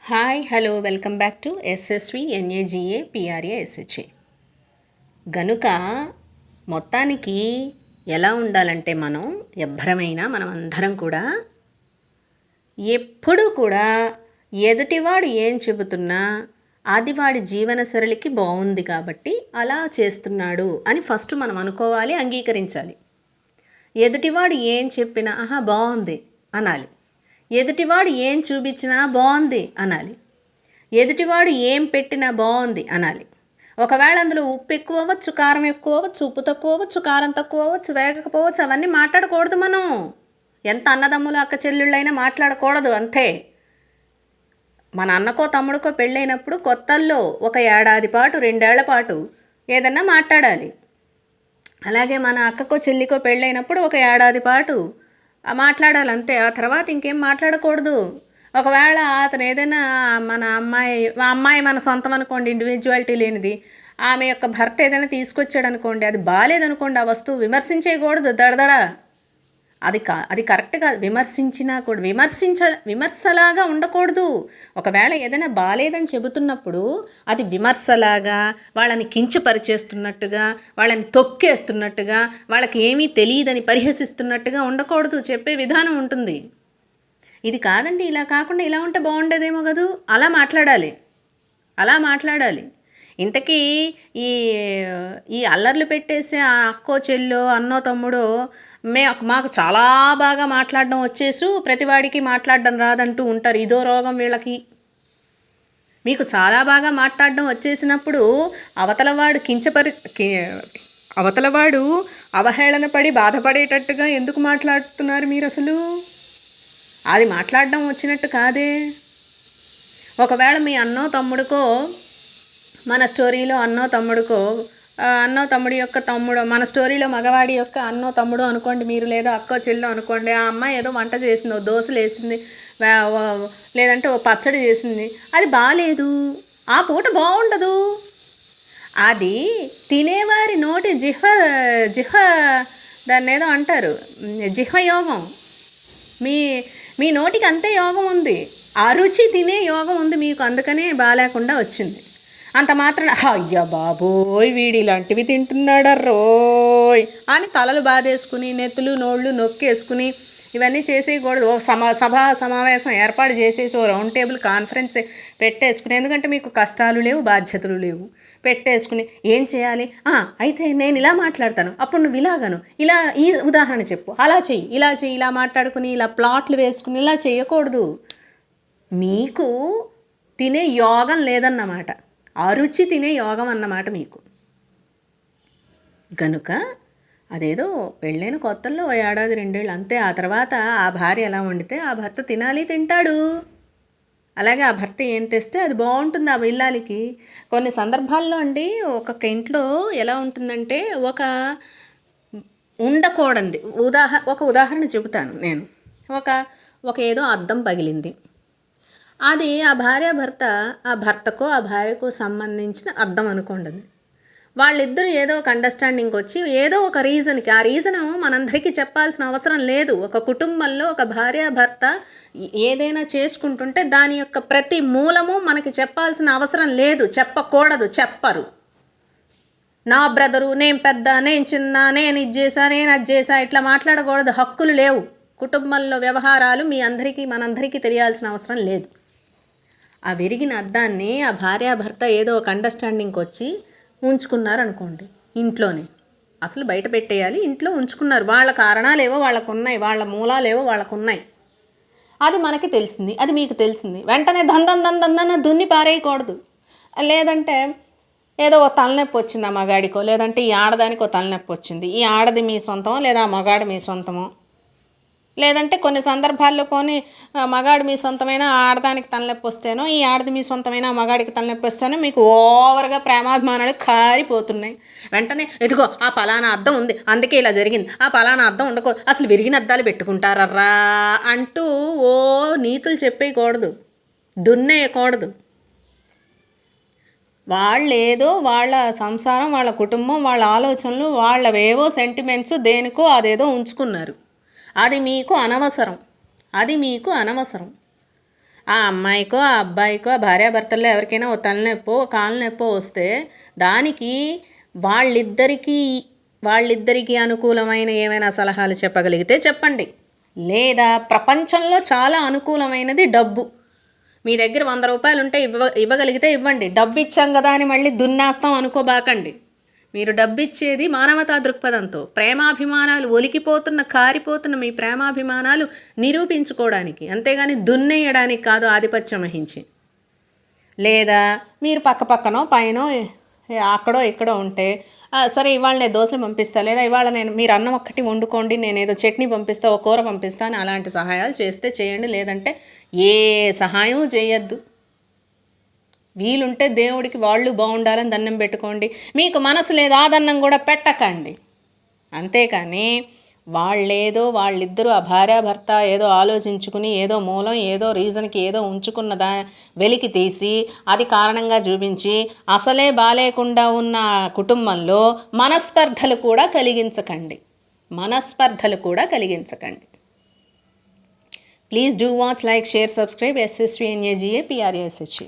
Hi hello welcome back to SSV N A G A P R A S H A. గనుక మొత్తానికి ఎలా ఉండాలంటే మనం అందరం కూడా ఎప్పుడూ కూడా ఎదుటివాడు ఏం చెబుతున్నా అది వాడి జీవన సరళికి బాగుంది కాబట్టి అలా చేస్తున్నాడు అని ఫస్ట్ మనం అనుకోవాలి, అంగీకరించాలి. ఎదుటివాడు ఏం చెప్పినా ఆహా బాగుంది అనాలి. ఎదుటివాడు ఏం చూపించినా బాగుంది అనాలి. ఎదుటివాడు ఏం పెట్టినా బాగుంది అనాలి. ఒకవేళ అందులో ఉప్పు ఎక్కువ అవ్వచ్చు, కారం ఎక్కువ అవ్వచ్చు, ఉప్పు తక్కువ అవ్వచ్చు, కారం తక్కువ అవ్వచ్చు, వేగకపోవచ్చు, అవన్నీ మాట్లాడకూడదు. మనం ఎంత అన్నదమ్ములు అక్క చెల్లెళ్ళైనా మాట్లాడకూడదు, అంతే. మన అన్నకో తమ్ముడికో పెళ్ళైనప్పుడు కొత్తల్లో ఒక ఏడాది పాటు 2 ఏళ్ల పాటు ఏదన్నా మాట్లాడాలి. అలాగే మన అక్కకో చెల్లికో పెళ్ళైనప్పుడు ఒక ఏడాది పాటు మాట్లాడాలి, అంతే. ఆ తర్వాత ఇంకేం మాట్లాడకూడదు. ఒకవేళ అతను ఏదైనా మన అమ్మాయి మన సొంతం అనుకోండి, ఇండివిజువాలిటీ లేనిది, ఆమె యొక్క భర్త ఏదైనా తీసుకొచ్చాడు అనుకోండి, అది బాగాలేదనుకోండి, ఆ వస్తువు విమర్శించేయకూడదు దడదడ. అది కరెక్ట్ కాదు. విమర్శించినా కూడా విమర్శలాగా ఉండకూడదు. ఒకవేళ ఏదైనా బాగాలేదని చెబుతున్నప్పుడు అది విమర్శలాగా, వాళ్ళని కించపరిచేస్తున్నట్టుగా, వాళ్ళని తొక్కేస్తున్నట్టుగా, వాళ్ళకి ఏమీ తెలియదని పరిహసిస్తున్నట్టుగా ఉండకూడదు. చెప్పే విధానం ఉంటుంది. ఇది కాదండి, ఇలా కాకుండా ఇలా ఉంటే బాగుండేదేమో కదూ, అలా మాట్లాడాలి. ఇంతకీ ఈ ఈ అల్లర్లు పెట్టేసి ఆ అక్కో చెల్లో అన్నో తమ్ముడో మాకు చాలా బాగా మాట్లాడడం వచ్చేసు, ప్రతివాడికి మాట్లాడడం రాదంటూ ఉంటారు. ఇదో రోగం వీళ్ళకి. మీకు చాలా బాగా మాట్లాడడం వచ్చేసినప్పుడు అవతలవాడు అవహేళన పడి బాధపడేటట్టుగా ఎందుకు మాట్లాడుతున్నారు మీరు అసలు? అది మాట్లాడడం వచ్చినట్టు కాదే. ఒకవేళ మీ అన్నో తమ్ముడికో, మన స్టోరీలో అన్నో తమ్ముడి యొక్క తమ్ముడు, మన స్టోరీలో మగవాడి యొక్క అన్నో తమ్ముడు అనుకోండి మీరు, లేదా అక్కో చెల్లో అనుకోండి. ఆ అమ్మాయి ఏదో వంట చేసింది, ఓ దోశలు వేసింది, లేదంటే ఓ పచ్చడి చేసింది, అది బాగాలేదు, ఆ పూట బాగుండదు. అది తినేవారి నోటి జిహ్వ దాన్ని ఏదో అంటారు, జిహ్వయోగం. మీ నోటికి అంతే యోగం ఉంది, ఆ రుచి తినే యోగం ఉంది మీకు, అందుకనే బాగాలేకుండా వచ్చింది. అంత మాత్రం అయ్యా బాబోయ్ వీడి ఇలాంటివి తింటున్నాడర్రోయ్ అని తలలు బాధేసుకుని, నెత్తులు నోళ్ళు నొక్కేసుకుని ఇవన్నీ చేసేయకూడదు. ఓ సమావేశం ఏర్పాటు చేసేసి, ఓ రౌండ్ టేబుల్ కాన్ఫరెన్స్ పెట్టేసుకుని, ఎందుకంటే మీకు కష్టాలు లేవు, బాధ్యతలు లేవు, పెట్టేసుకుని ఏం చేయాలి, అయితే నేను ఇలా మాట్లాడతాను, అప్పుడు నువ్వు ఇలాగను, ఇలా ఈ ఉదాహరణ చెప్పు, అలా చెయ్యి, ఇలా మాట్లాడుకుని, ఇలా ప్లాట్లు వేసుకుని ఇలా చేయకూడదు. మీకు తినే యోగం లేదన్నమాట, ఆ రుచి తినే యోగం అన్నమాట మీకు. గనుక అదేదో పెళ్ళైన కొత్తల్లో ఓ ఏడాది 2 ఏళ్ళు అంతే. ఆ తర్వాత ఆ భార్య ఎలా వండితే ఆ భర్త తింటాడు. అలాగే ఆ భర్త ఏం తెస్తే అది బాగుంటుంది ఆ ఇల్లాలికి. కొన్ని సందర్భాల్లో అండి ఒక్కొక్క ఇంట్లో ఎలా ఉంటుందంటే, ఉండకూడదు ఒక ఉదాహరణ చెబుతాను నేను. ఒక ఏదో అద్దం పగిలింది. అది ఆ భర్తకో ఆ భార్యకో సంబంధించిన అద్దం అనుకోండి. వాళ్ళిద్దరూ ఏదో ఒక అండర్స్టాండింగ్కి వచ్చి ఏదో ఒక రీజన్కి, ఆ రీజను మనందరికీ చెప్పాల్సిన అవసరం లేదు. ఒక కుటుంబంలో ఒక భార్య భర్త ఏదైనా చేసుకుంటుంటే దాని యొక్క ప్రతి మూలము మనకి చెప్పాల్సిన అవసరం లేదు, చెప్పకూడదు, చెప్పరు. నా బ్రదరు, నేను పెద్ద, నేను చిన్న, నేను ఇది చేశా, నేను అది చేశా, ఇట్లా మాట్లాడకూడదు. హక్కులు లేవు. కుటుంబంలో వ్యవహారాలు మనందరికీ తెలియాల్సిన అవసరం లేదు. ఆ విరిగిన అద్దాన్ని ఆ భార్యాభర్త ఏదో ఒక అండర్స్టాండింగ్కి వచ్చి ఉంచుకున్నారనుకోండి ఇంట్లోనే. అసలు బయట పెట్టేయాలి, ఇంట్లో ఉంచుకున్నారు. వాళ్ళ కారణాలేవో వాళ్ళకున్నాయి, వాళ్ళ మూలాలేవో వాళ్ళకున్నాయి. అది మనకి తెలిసింది, అది మీకు తెలిసింది. వెంటనే దందన దున్ని పారేయకూడదు. లేదంటే ఏదో ఓ తలనొప్పి వచ్చింది ఆ మగాడికో, లేదంటే ఈ ఆడదానికో తలనొప్పి వచ్చింది. ఈ ఆడది మీ సొంతమో లేదా ఆ మగాడు మీ సొంతమో, లేదంటే కొన్ని సందర్భాల్లో మగాడు మీ సొంతమైన ఆడదానికి తలనొప్పి వస్తేనో, ఈ ఆడది మీ సొంతమైన మగాడికి తలనొప్పి వస్తేనో మీకు ఓవర్గా ప్రేమాభిమానాలు కారిపోతున్నాయి. వెంటనే ఎదుగో ఆ పలానా అద్దం ఉంది, అందుకే ఇలా జరిగింది, ఆ పలానా అద్దం ఉండకూడదు, అసలు విరిగిన అద్దాలు పెట్టుకుంటారర్రా అంటూ ఓ నీతులు చెప్పేయకూడదు, దున్నేయకూడదు. వాళ్ళేదో వాళ్ళ సంసారం, వాళ్ళ కుటుంబం, వాళ్ళ ఆలోచనలు, వాళ్ళవేవో సెంటిమెంట్స్ దేనికో అదేదో ఉంచుకున్నారు. అది మీకు అనవసరం. ఆ అమ్మాయికో ఆ అబ్బాయికో ఆ భార్యాభర్తల్లో ఎవరికైనా ఓ తలనొప్పో కాలు నొప్పో వస్తే దానికి వాళ్ళిద్దరికీ వాళ్ళిద్దరికీ అనుకూలమైన ఏమైనా సలహాలు చెప్పగలిగితే చెప్పండి. లేదా ప్రపంచంలో చాలా అనుకూలమైనది డబ్బు. మీ దగ్గర 100 రూపాయలు ఉంటే ఇవ్వగలిగితే ఇవ్వండి. డబ్బు ఇచ్చాం కదా అని మళ్ళీ దున్నేస్తాం అనుకోబాకండి. మీరు డబ్బు ఇచ్చేది మానవతా దృక్పథంతో, ప్రేమాభిమానాలు ఒలికిపోతున్న కారిపోతున్న మీ ప్రేమాభిమానాలు నిరూపించుకోవడానికి, అంతేగాని దున్నేయడానికి కాదు ఆధిపత్యం వహించి. లేదా మీరు పక్కనో పైనో అక్కడో ఇక్కడో ఉంటే సరే ఇవాళ నేను దోశలు పంపిస్తా, లేదా ఇవాళ మీరు అన్నం ఒక్కటి వండుకోండి, నేను ఏదో చట్నీ పంపిస్తా, ఒక కూర పంపిస్తాను, అలాంటి సహాయాలు చేస్తే చేయండి. లేదంటే ఏ సహాయం చేయొద్దు. వీలుంటే దేవుడికి వాళ్ళు బాగుండాలని దండం పెట్టుకోండి. మీకు మనసు లేదు ఆ దండం కూడా పెట్టకండి. అంతేకాని వాళ్ళిద్దరూ ఆ భార్యాభర్త ఏదో ఆలోచించుకుని ఏదో మూలం ఏదో రీజన్కి ఏదో ఉంచుకున్నదా వెలికి తీసి అది కారణంగా చూపించి అసలే బాలేకుండా ఉన్న కుటుంబంలో మనస్పర్ధలు కూడా కలిగించకండి. Please do watch, like, share, subscribe. SSVNAGAPRASH.